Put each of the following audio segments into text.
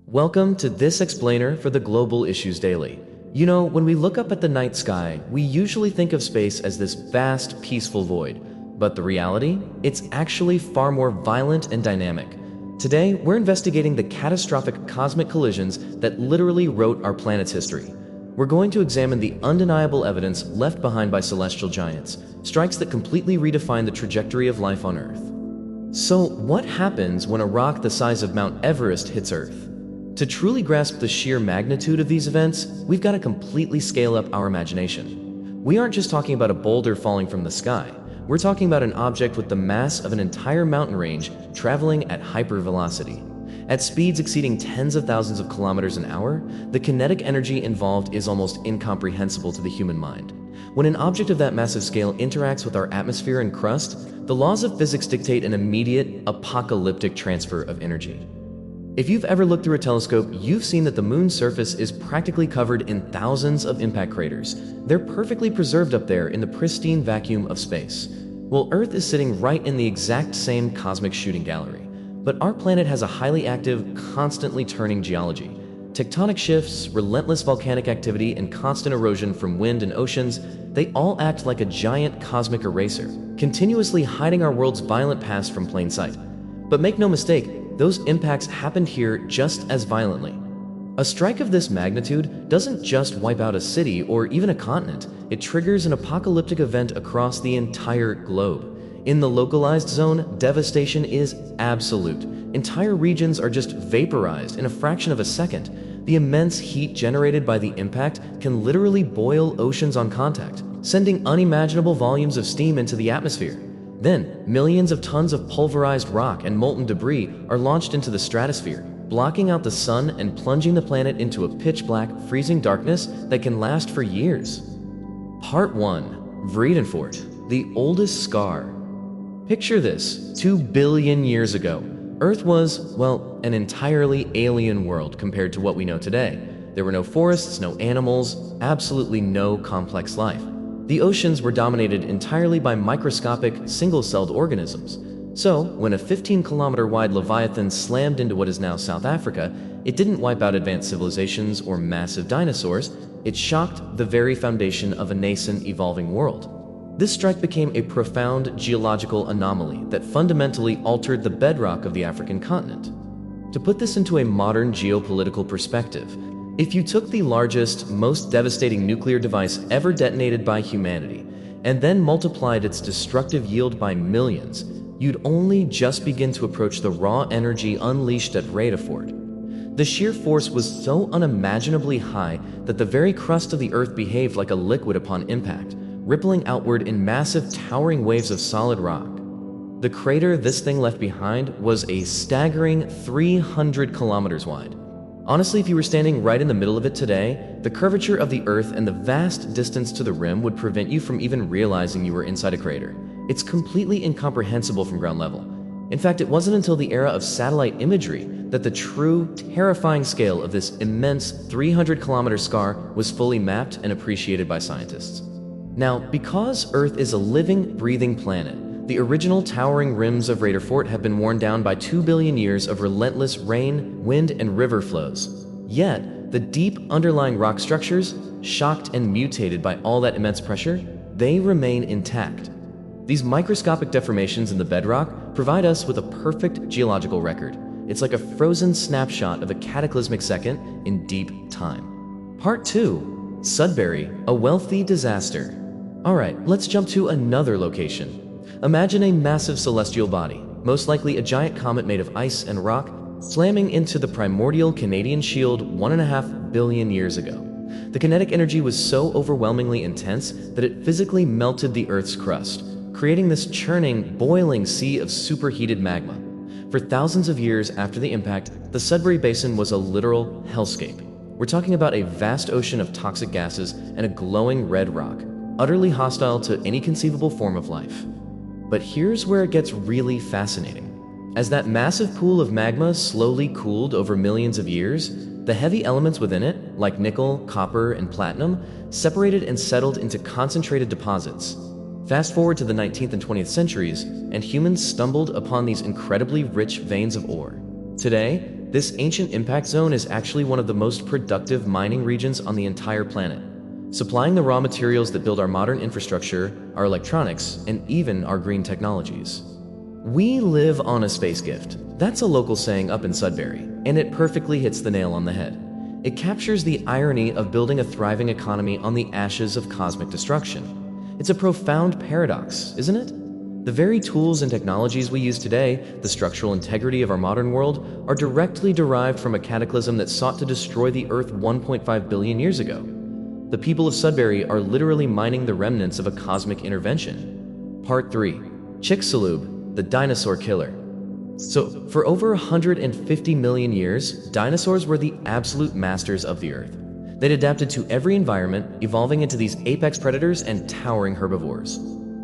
Welcome to this explainer for the Global Issues Daily. You know, when we look up at the night sky, we usually think of space as this vast, peaceful void. But the reality? It's actually far more violent and dynamic. Today, we're investigating the catastrophic cosmic collisions that literally wrote our planet's history. We're going to examine the undeniable evidence left behind by celestial giants, strikes that completely redefine the trajectory of life on Earth. So, what happens when a rock the size of Mount Everest hits Earth? To truly grasp the sheer magnitude of these events, we've got to completely scale up our imagination. We aren't just talking about a boulder falling from the sky. We're talking about an object with the mass of an entire mountain range traveling at hypervelocity. At speeds exceeding tens of thousands of kilometers an hour, the kinetic energy involved is almost incomprehensible to the human mind. When an object of that massive scale interacts with our atmosphere and crust, the laws of physics dictate an immediate, apocalyptic transfer of energy. If you've ever looked through a telescope, you've seen that the moon's surface is practically covered in thousands of impact craters. They're perfectly preserved up there in the pristine vacuum of space. Well, Earth is sitting right in the exact same cosmic shooting gallery. But our planet has a highly active, constantly turning geology. Tectonic shifts, relentless volcanic activity, and constant erosion from wind and oceans, they all act like a giant cosmic eraser, continuously hiding our world's violent past from plain sight. But make no mistake, those impacts happened here just as violently. A strike of this magnitude doesn't just wipe out a city or even a continent, it triggers an apocalyptic event across the entire globe. In the localized zone, devastation is absolute. Entire regions are just vaporized in a fraction of a second. The immense heat generated by the impact can literally boil oceans on contact, sending unimaginable volumes of steam into the atmosphere. Then, millions of tons of pulverized rock and molten debris are launched into the stratosphere, blocking out the sun and plunging the planet into a pitch-black, freezing darkness that can last for years. Part 1. Vredenfort, the oldest scar. Picture this, 2 billion years ago. Earth was, well, an entirely alien world compared to what we know today. There were no forests, no animals, absolutely no complex life. The oceans were dominated entirely by microscopic, single-celled organisms. So, when a 15-kilometer-wide leviathan slammed into what is now South Africa, it didn't wipe out advanced civilizations or massive dinosaurs, it shocked the very foundation of a nascent, evolving world. This strike became a profound geological anomaly that fundamentally altered the bedrock of the African continent. To put this into a modern geopolitical perspective, if you took the largest, most devastating nuclear device ever detonated by humanity, and then multiplied its destructive yield by millions, you'd only just begin to approach the raw energy unleashed at Vredenfort. The sheer force was so unimaginably high that the very crust of the Earth behaved like a liquid upon impact, rippling outward in massive, towering waves of solid rock. The crater this thing left behind was a staggering 300 kilometers wide. Honestly, if you were standing right in the middle of it today, the curvature of the Earth and the vast distance to the rim would prevent you from even realizing you were inside a crater. It's completely incomprehensible from ground level. In fact, it wasn't until the era of satellite imagery that the true, terrifying scale of this immense 300-kilometer scar was fully mapped and appreciated by scientists. Now, because Earth is a living, breathing planet, the original towering rims of Vredenfort have been worn down by 2 billion years of relentless rain, wind, and river flows. Yet, the deep underlying rock structures, shocked and mutated by all that immense pressure, they remain intact. These microscopic deformations in the bedrock provide us with a perfect geological record. It's like a frozen snapshot of a cataclysmic second in deep time. Part 2. Sudbury, a wealthy disaster. Alright, let's jump to another location. Imagine a massive celestial body, most likely a giant comet made of ice and rock, slamming into the primordial Canadian Shield 1.5 billion years ago. The kinetic energy was so overwhelmingly intense that it physically melted the Earth's crust, creating this churning, boiling sea of superheated magma. For thousands of years after the impact, the Sudbury Basin was a literal hellscape. We're talking about a vast ocean of toxic gases and a glowing red rock, utterly hostile to any conceivable form of life. But here's where it gets really fascinating. As that massive pool of magma slowly cooled over millions of years, the heavy elements within it, like nickel, copper, and platinum, separated and settled into concentrated deposits. Fast forward to the 19th and 20th centuries, and humans stumbled upon these incredibly rich veins of ore. Today, this ancient impact zone is actually one of the most productive mining regions on the entire planet, supplying the raw materials that build our modern infrastructure, our electronics, and even our green technologies. We live on a space gift. That's a local saying up in Sudbury, and it perfectly hits the nail on the head. It captures the irony of building a thriving economy on the ashes of cosmic destruction. It's a profound paradox, isn't it? The very tools and technologies we use today, the structural integrity of our modern world, are directly derived from a cataclysm that sought to destroy the Earth 1.5 billion years ago. The people of Sudbury are literally mining the remnants of a cosmic intervention. Part 3. Chicxulub, the dinosaur killer. So, for over 150 million years, dinosaurs were the absolute masters of the Earth. They'd adapted to every environment, evolving into these apex predators and towering herbivores.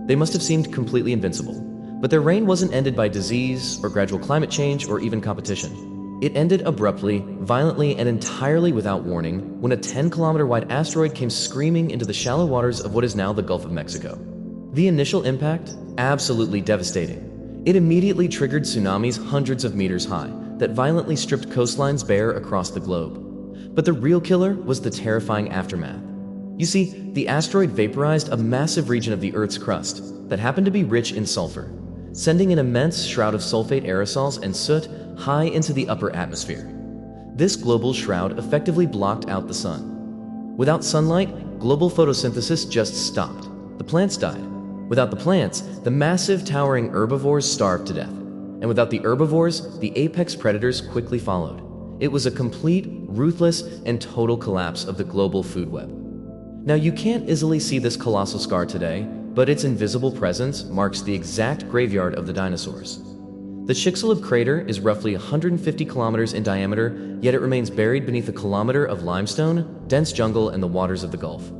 They must have seemed completely invincible, but their reign wasn't ended by disease, or gradual climate change, or even competition. It ended abruptly, violently, and entirely without warning when a 10-kilometer-wide asteroid came screaming into the shallow waters of what is now the Gulf of Mexico. The initial impact? Absolutely devastating. It immediately triggered tsunamis hundreds of meters high that violently stripped coastlines bare across the globe. But the real killer was the terrifying aftermath. You see, the asteroid vaporized a massive region of the Earth's crust that happened to be rich in sulfur, sending an immense shroud of sulfate aerosols and soot high into the upper atmosphere. This global shroud effectively blocked out the sun. Without sunlight, global photosynthesis just stopped. The plants died. Without the plants, the massive towering herbivores starved to death. And without the herbivores, the apex predators quickly followed. It was a complete, ruthless, and total collapse of the global food web. Now, you can't easily see this colossal scar today, but its invisible presence marks the exact graveyard of the dinosaurs. The Chicxulub crater is roughly 150 kilometers in diameter, yet it remains buried beneath a kilometer of limestone, dense jungle, and the waters of the Gulf.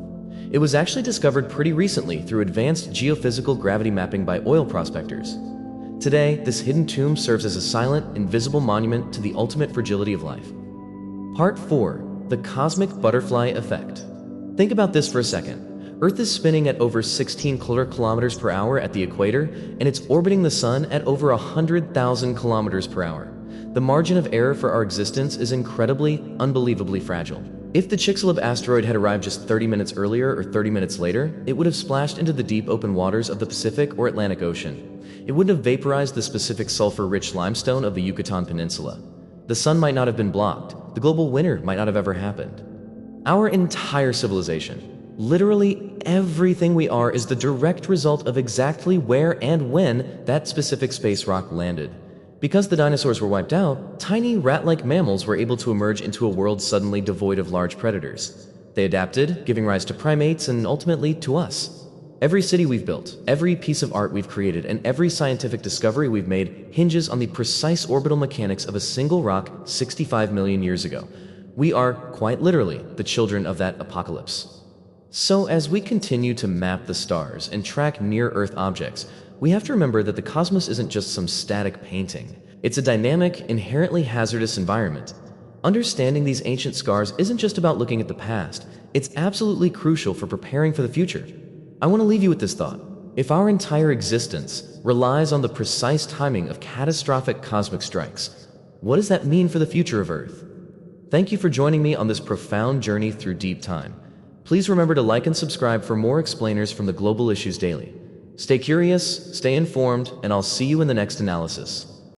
It was actually discovered pretty recently through advanced geophysical gravity mapping by oil prospectors. Today, this hidden tomb serves as a silent, invisible monument to the ultimate fragility of life. Part 4. The Cosmic Butterfly Effect. Think about this for a second. Earth is spinning at over 16 kilometers per hour at the equator, and it's orbiting the sun at over 100,000 kilometers per hour. The margin of error for our existence is incredibly, unbelievably fragile. If the Chicxulub asteroid had arrived just 30 minutes earlier or 30 minutes later, it would have splashed into the deep open waters of the Pacific or Atlantic Ocean. It wouldn't have vaporized the specific sulfur-rich limestone of the Yucatan Peninsula. The sun might not have been blocked. The global winter might not have ever happened. Our entire civilization, literally everything we are, is the direct result of exactly where and when that specific space rock landed. Because the dinosaurs were wiped out, tiny rat-like mammals were able to emerge into a world suddenly devoid of large predators. They adapted, giving rise to primates and ultimately to us. Every city we've built, every piece of art we've created, and every scientific discovery we've made hinges on the precise orbital mechanics of a single rock 65 million years ago. We are, quite literally, the children of that apocalypse. So as we continue to map the stars and track near-Earth objects, we have to remember that the cosmos isn't just some static painting. It's a dynamic, inherently hazardous environment. Understanding these ancient scars isn't just about looking at the past. It's absolutely crucial for preparing for the future. I want to leave you with this thought. If our entire existence relies on the precise timing of catastrophic cosmic strikes, what does that mean for the future of Earth? Thank you for joining me on this profound journey through deep time. Please remember to like and subscribe for more explainers from the Global Issues Daily. Stay curious, stay informed, and I'll see you in the next analysis.